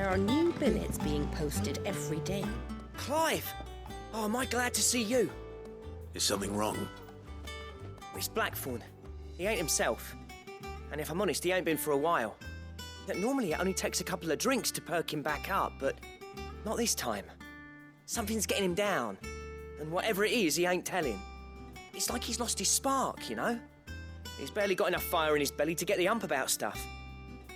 There are new billets being posted every day. Clive! Oh, am I glad to see you? Is something wrong? It's Blackthorne. He ain't himself. And if I'm honest, he ain't been for a while. Normally it only takes a couple of drinks to perk him back up, but not this time. Something's getting him down. And whatever it is, he ain't telling. It's like he's lost his spark, you know? He's barely got enough fire in his belly to get the ump about stuff.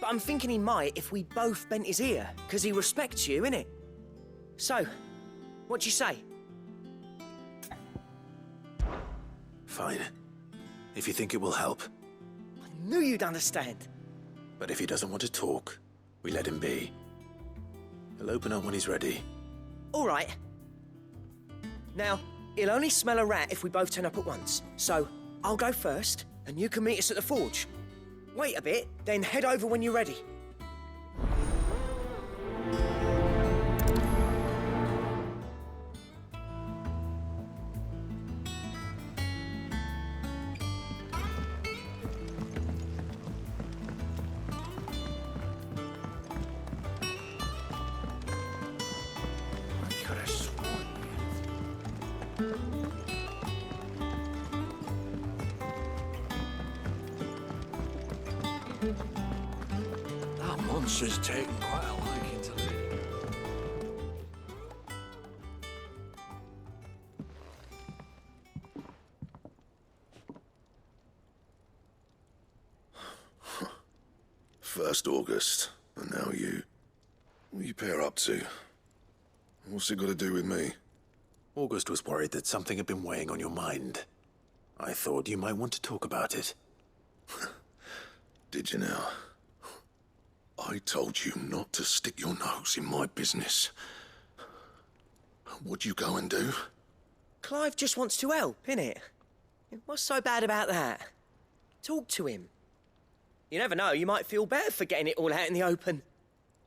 But I'm thinking he might if we both bent his ear, because he respects you, innit? So, what do you say? Fine. If you think it will help. I knew you'd understand. But if he doesn't want to talk, we let him be. He'll open up when he's ready. All right. Now, he'll only smell a rat if we both turn up at once. So, I'll go first, and you can meet us at the forge. Wait a bit, then head over when you're ready. That monster's taken quite a liking to Lady. First August, and now you. What are you pair up to? What's it got to do with me? August was worried that something had been weighing on your mind. I thought you might want to talk about it. Did you now? I told you not to stick your nose in my business. What'd you go and do? Clive just wants to help, innit? What's so bad about that? Talk to him. You never know, you might feel better for getting it all out in the open.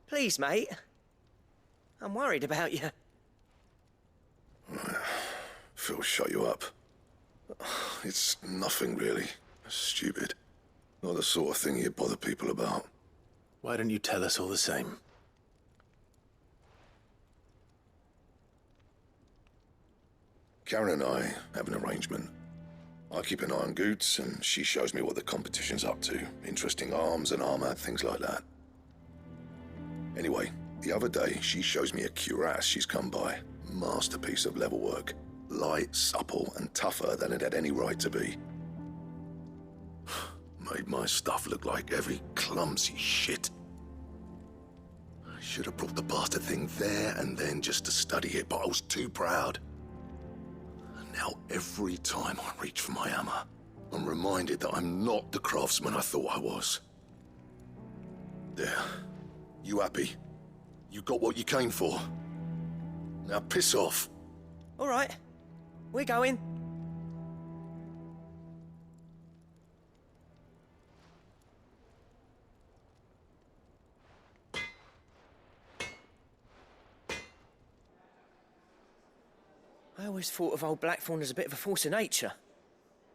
Please, mate. I'm worried about you. Phil shut you up. It's nothing really. Stupid. Not the sort of thing you bother people about. Why don't you tell us all the same? Karen and I have an arrangement. I keep an eye on Goots, and she shows me what the competition's up to. Interesting arms and armor, things like that. Anyway, the other day, she shows me a cuirass she's come by. Masterpiece of level work. Light, supple, and tougher than it had any right to be. Made my stuff look like every clumsy shit. I should have brought the bastard thing there and then just to study it, but I was too proud. And now every time I reach for my hammer, I'm reminded that I'm not the craftsman I thought I was. There. You happy? You got what you came for. Now piss off. All right, we're going. I always thought of old Blackthorne as a bit of a force of nature.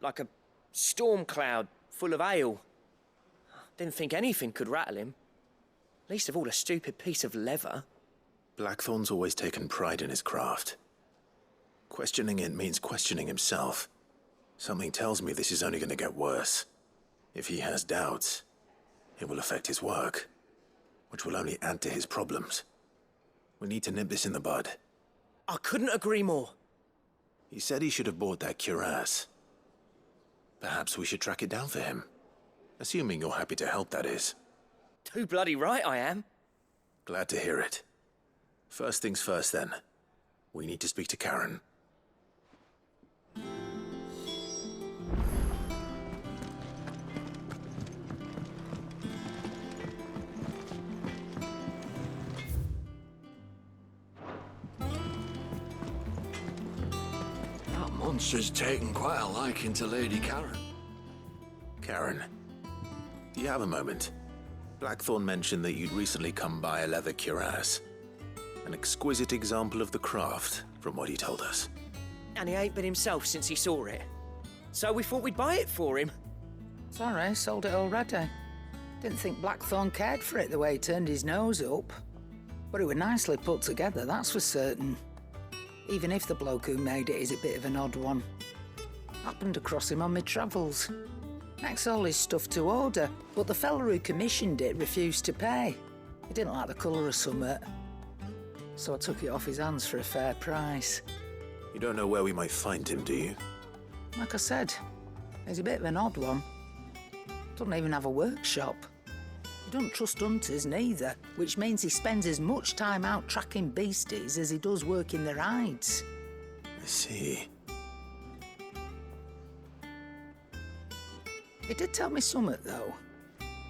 Like a storm cloud full of hail. Didn't think anything could rattle him. Least of all a stupid piece of leather. Blackthorne's always taken pride in his craft. Questioning it means questioning himself. Something tells me this is only going to get worse. If he has doubts, it will affect his work, which will only add to his problems. We need to nip this in the bud. I couldn't agree more. He said he should have bought that cuirass. Perhaps we should track it down for him. Assuming you're happy to help, that is. Too bloody right I am. Glad to hear it. First things first, then. We need to speak to Karen. That monster's taken quite a liking to Lady Karen. Karen, do you have a moment? Blackthorne mentioned that you'd recently come by a leather cuirass. An exquisite example of the craft, from what he told us. And he ain't been himself since he saw it. So we thought we'd buy it for him. Sorry, sold it already. Didn't think Blackthorne cared for it the way he turned his nose up. But it was nicely put together, that's for certain. Even if the bloke who made it is a bit of an odd one. Happened across him on my travels. Next all his stuff to order, but the fella who commissioned it refused to pay. He didn't like the colour of summit. So I took it off his hands for a fair price. You don't know where we might find him, do you? Like I said, he's a bit of an odd one. Doesn't even have a workshop. He don't trust hunters neither, which means he spends as much time out tracking beasties as he does working their hides. I see. He did tell me something, though.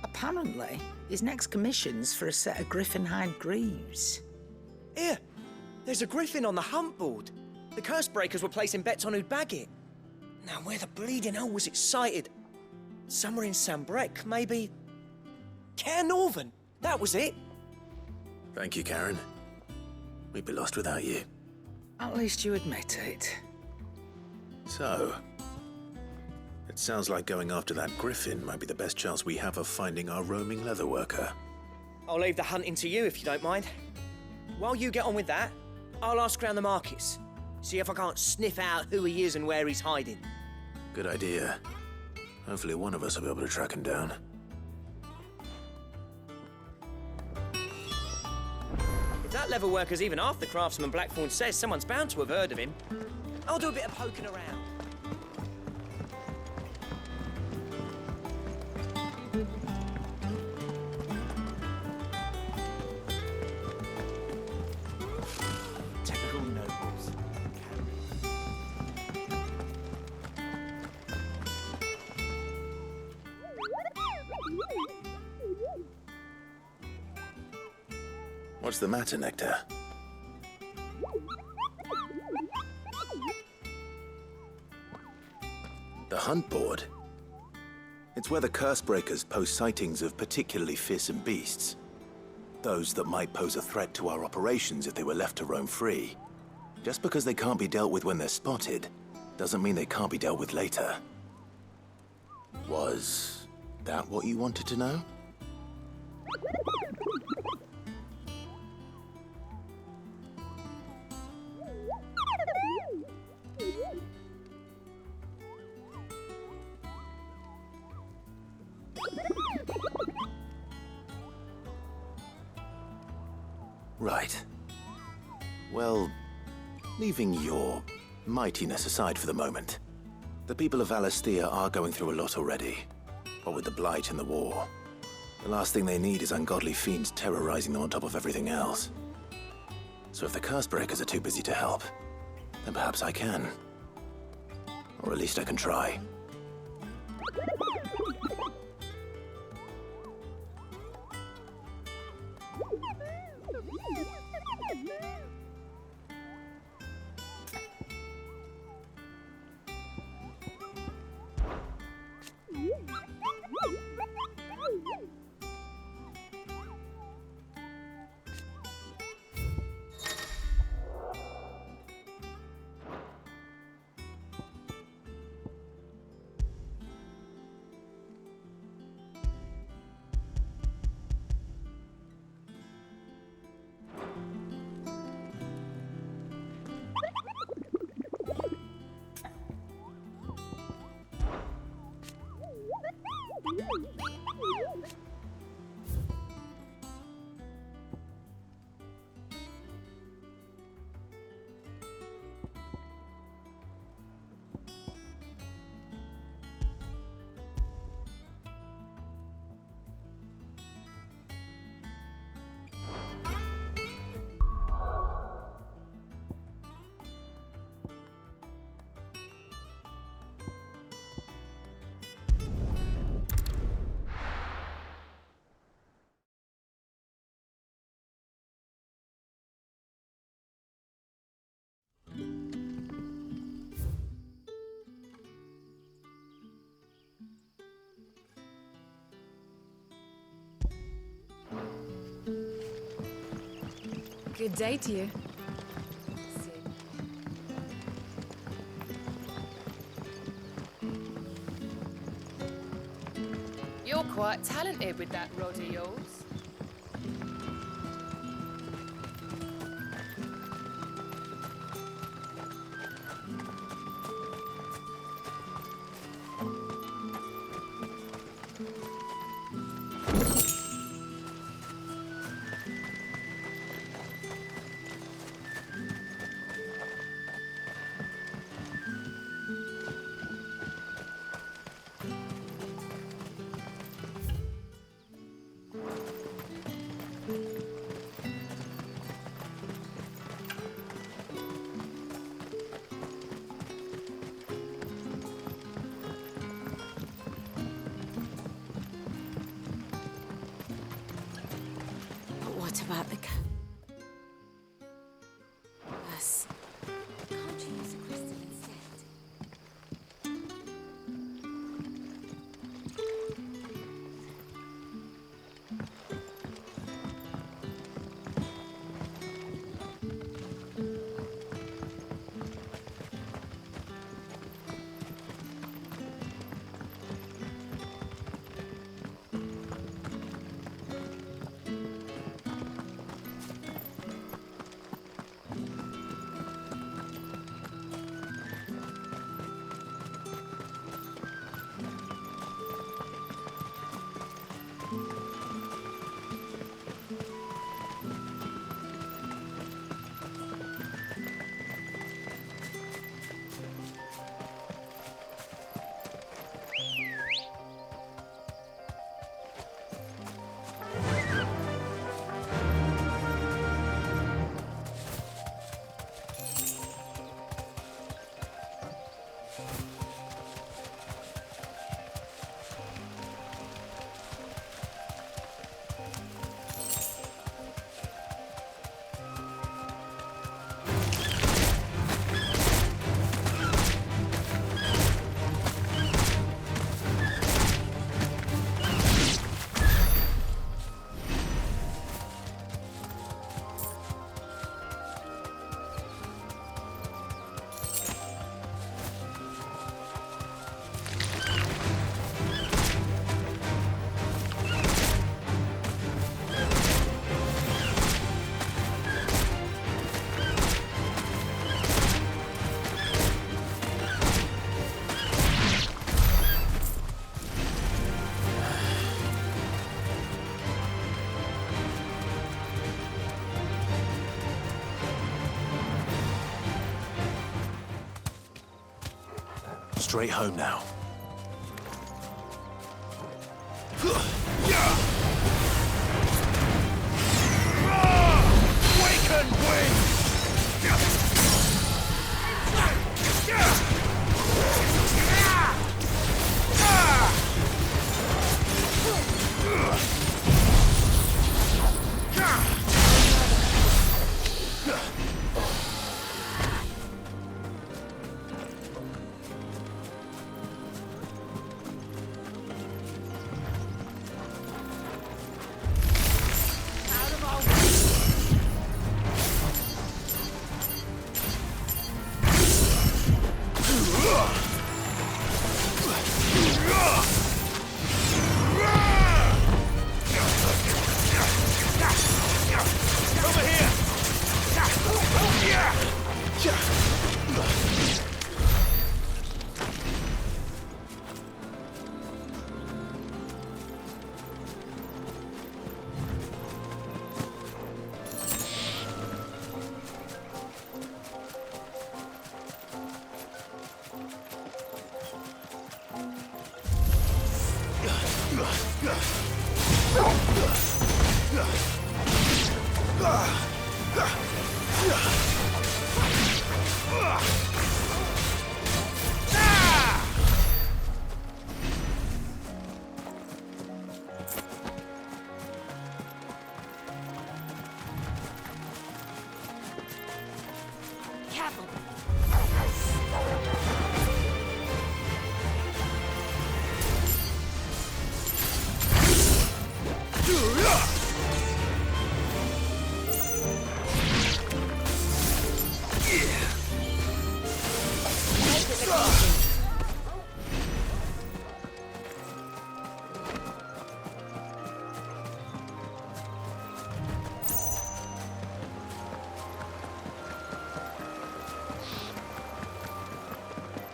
Apparently, his next commission's for a set of griffin hide greaves. Here, there's a griffin on the hunt board. The curse breakers were placing bets on who'd bag it. Now, where the bleeding hell was it sighted? Somewhere in Sambrec, maybe? Care Northern, that was it. Thank you, Karen. We'd be lost without you. At least you admit it. So, it sounds like going after that griffin might be the best chance we have of finding our roaming leatherworker. I'll leave the hunting to you if you don't mind. While you get on with that, I'll ask around the markets. See if I can't sniff out who he is and where he's hiding. Good idea. Hopefully one of us will be able to track him down. If that leatherworker's even half the craftsman Blackthorne says, someone's bound to have heard of him. I'll do a bit of poking around. Typical nobles. What's the matter, Nectar? The hunt board? It's where the curse breakers post sightings of particularly fearsome beasts. Those that might pose a threat to our operations if they were left to roam free. Just because they can't be dealt with when they're spotted, doesn't mean they can't be dealt with later. Was that what you wanted to know? Right. Well, leaving your mightiness aside for the moment, the people of Alastia are going through a lot already. What with the Blight and the war, the last thing they need is ungodly fiends terrorizing them on top of everything else. So if the Cursebreakers are too busy to help, then perhaps I can. Or at least I can try. Good day to you. You're quite talented with that rod of yours. about the Yes. Can't you use a crystal instead? Straight home now. Waken wind!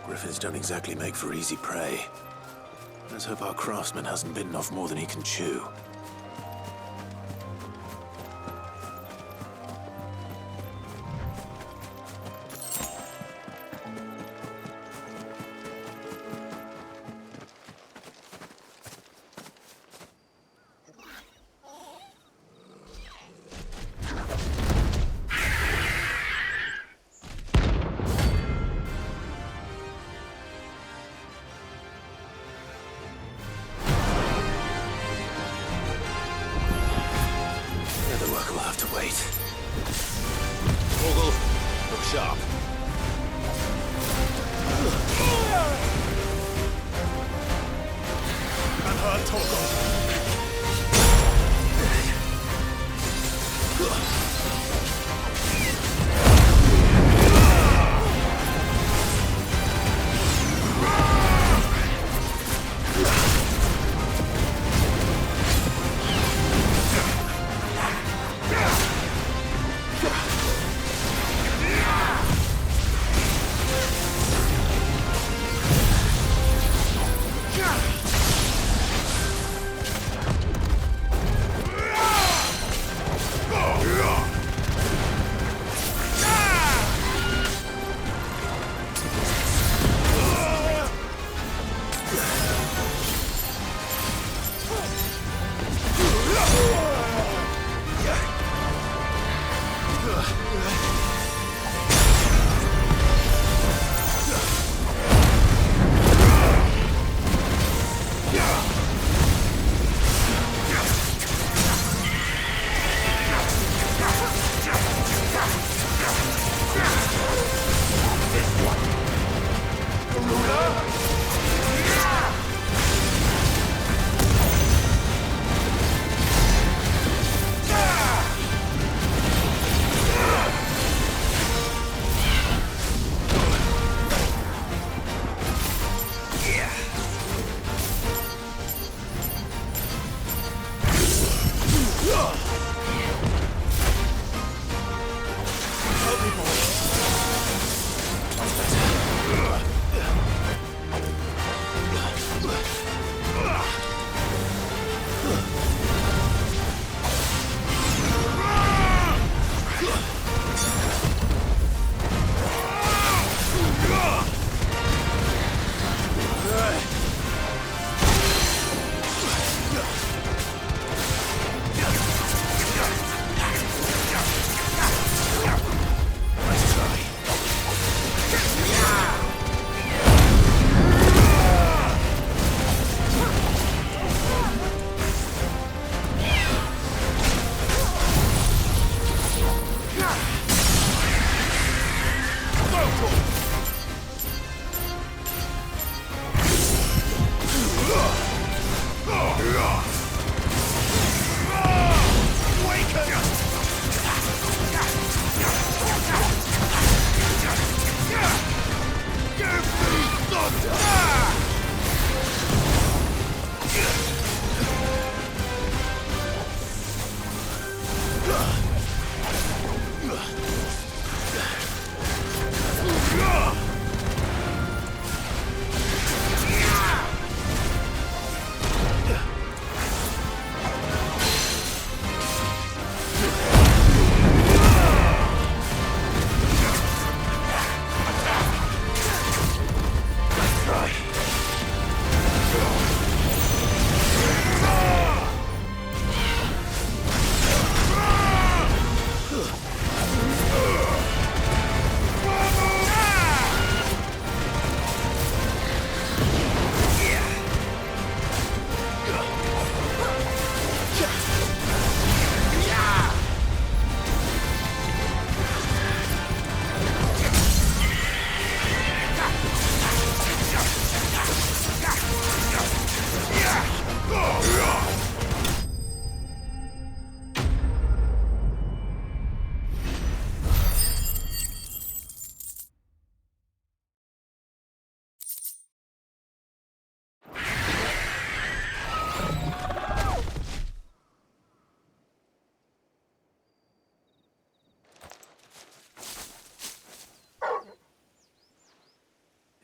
Griffins don't exactly make for easy prey. Let's hope our craftsman hasn't bitten off more than he can chew. Wait. Vogel, look sharp. Anha Togo.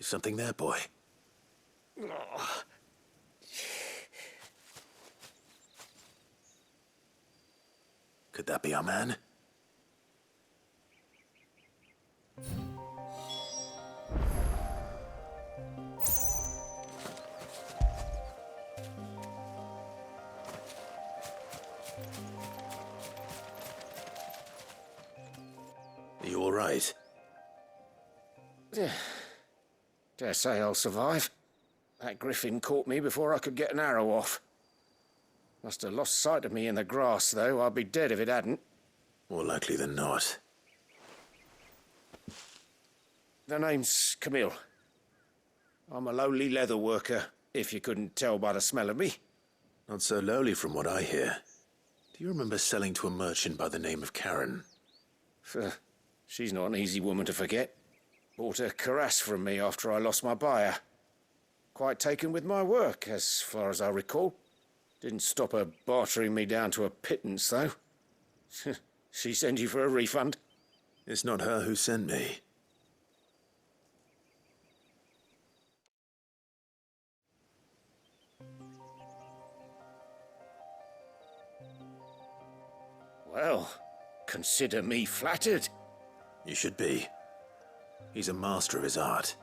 Is something there, boy? Could that be our man? Are you all right? Dare say I'll survive. That griffin caught me before I could get an arrow off. Must have lost sight of me in the grass, though. I'd be dead if it hadn't. More likely than not. The name's Camille. I'm a lowly leather worker, if you couldn't tell by the smell of me. Not so lowly from what I hear. Do you remember selling to a merchant by the name of Karen? She's not an easy woman to forget. Bought a cuirass from me after I lost my buyer. Quite taken with my work, as far as I recall. Didn't stop her bartering me down to a pittance, though. She send you for a refund? It's not her who sent me. Well, consider me flattered. You should be. He's a master of his art,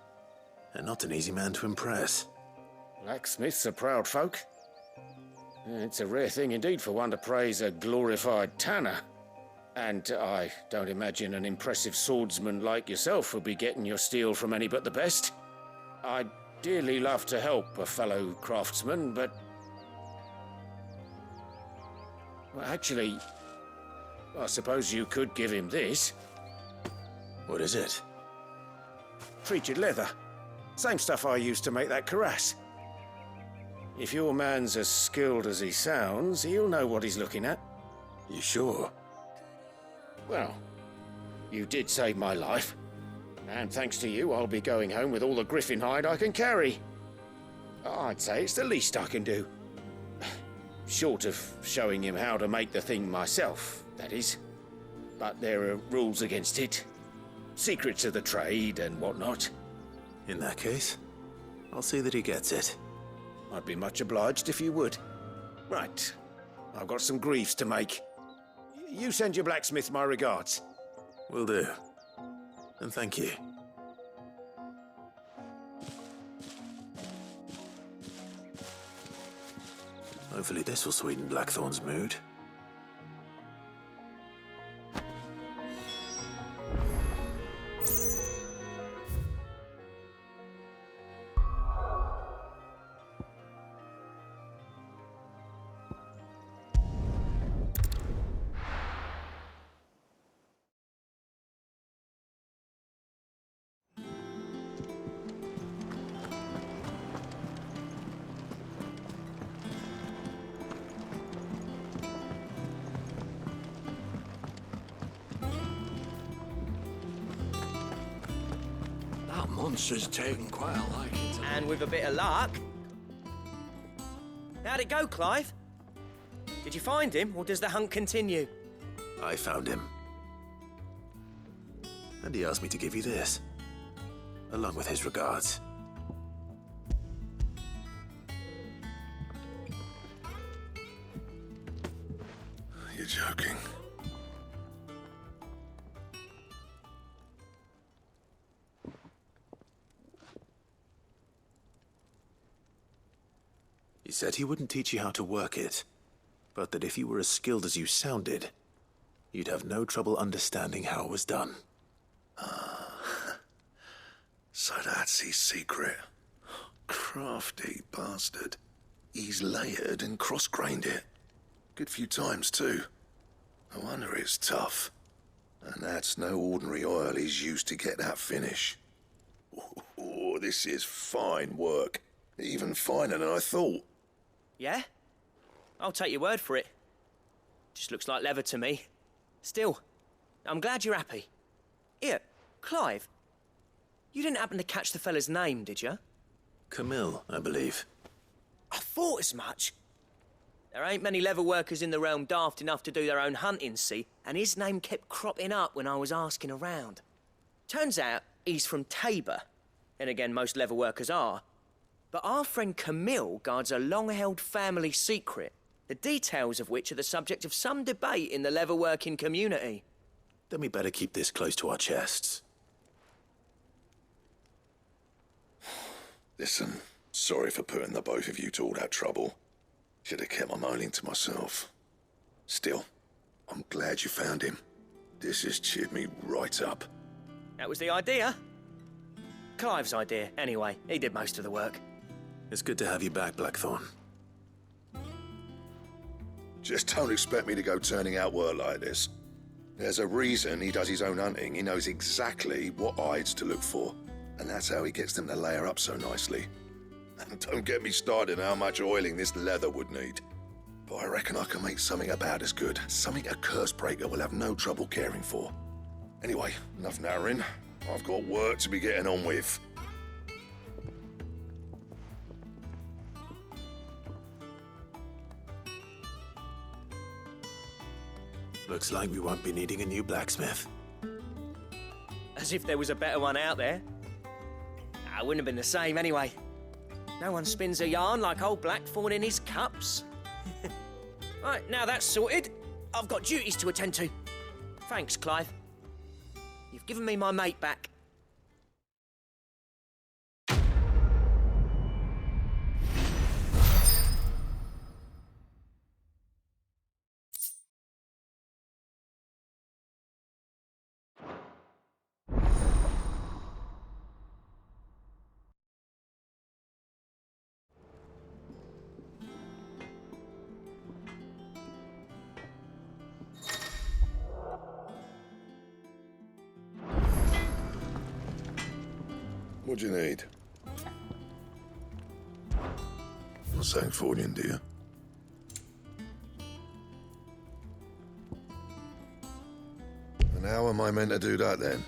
and not an easy man to impress. Blacksmiths are proud folk. It's a rare thing indeed for one to praise a glorified tanner. And I don't imagine an impressive swordsman like yourself would be getting your steel from any but the best. I'd dearly love to help a fellow craftsman, but... Well, actually, I suppose you could give him this. What is it? Treated leather. Same stuff I used to make that cuirass. If your man's as skilled as he sounds, he'll know what he's looking at. You sure? Well, you did save my life. And thanks to you, I'll be going home with all the griffin hide I can carry. I'd say it's the least I can do. Short of showing him how to make the thing myself, that is. But there are rules against it. Secrets of the trade and whatnot. In that case, I'll see that he gets it. I'd be much obliged if you would. Right. I've got some greaves to make. You send your blacksmith my regards. Will do. And thank you. Hopefully this will sweeten Blackthorne's mood. That monster's taken quite a liking to... And with a bit of luck... How'd it go, Clive? Did you find him, or does the hunt continue? I found him. And he asked me to give you this, along with his regards. You're joking. He said he wouldn't teach you how to work it, but that if you were as skilled as you sounded, you'd have no trouble understanding how it was done. So that's his secret. Crafty bastard. He's layered and cross-grained it. Good few times, too. No wonder it's tough. And that's no ordinary oil he's used to get that finish. Oh, this is fine work. Even finer than I thought. Yeah? I'll take your word for it. Just looks like leather to me. Still, I'm glad you're happy. Here, Clive. You didn't happen to catch the fella's name, did you? Camille, I believe. I thought as much. There ain't many leather workers in the realm daft enough to do their own hunting, see? And his name kept cropping up when I was asking around. Turns out he's from Tabor. And again, most leather workers are. But our friend Camille guards a long-held family secret, the details of which are the subject of some debate in the leatherworking community. Then we better keep this close to our chests. Listen, sorry for putting the both of you to all that trouble. Should have kept my moaning to myself. Still, I'm glad you found him. This has cheered me right up. That was the idea. Clive's idea, anyway. He did most of the work. It's good to have you back, Blackthorne. Just don't expect me to go turning out work like this. There's a reason he does his own hunting. He knows exactly what hides to look for. And that's how he gets them to layer up so nicely. And don't get me started on how much oiling this leather would need. But I reckon I can make something about as good. Something a curse breaker will have no trouble caring for. Anyway, enough narrowing. I've got work to be getting on with. Looks like we won't be needing a new blacksmith. As if there was a better one out there. It wouldn't have been the same anyway. No one spins a yarn like old Blackthorne in his cups. Right, now that's sorted, I've got duties to attend to. Thanks, Clive. You've given me my mate back. What do you need? Not saying fortune, do you? And how am I meant to do that then?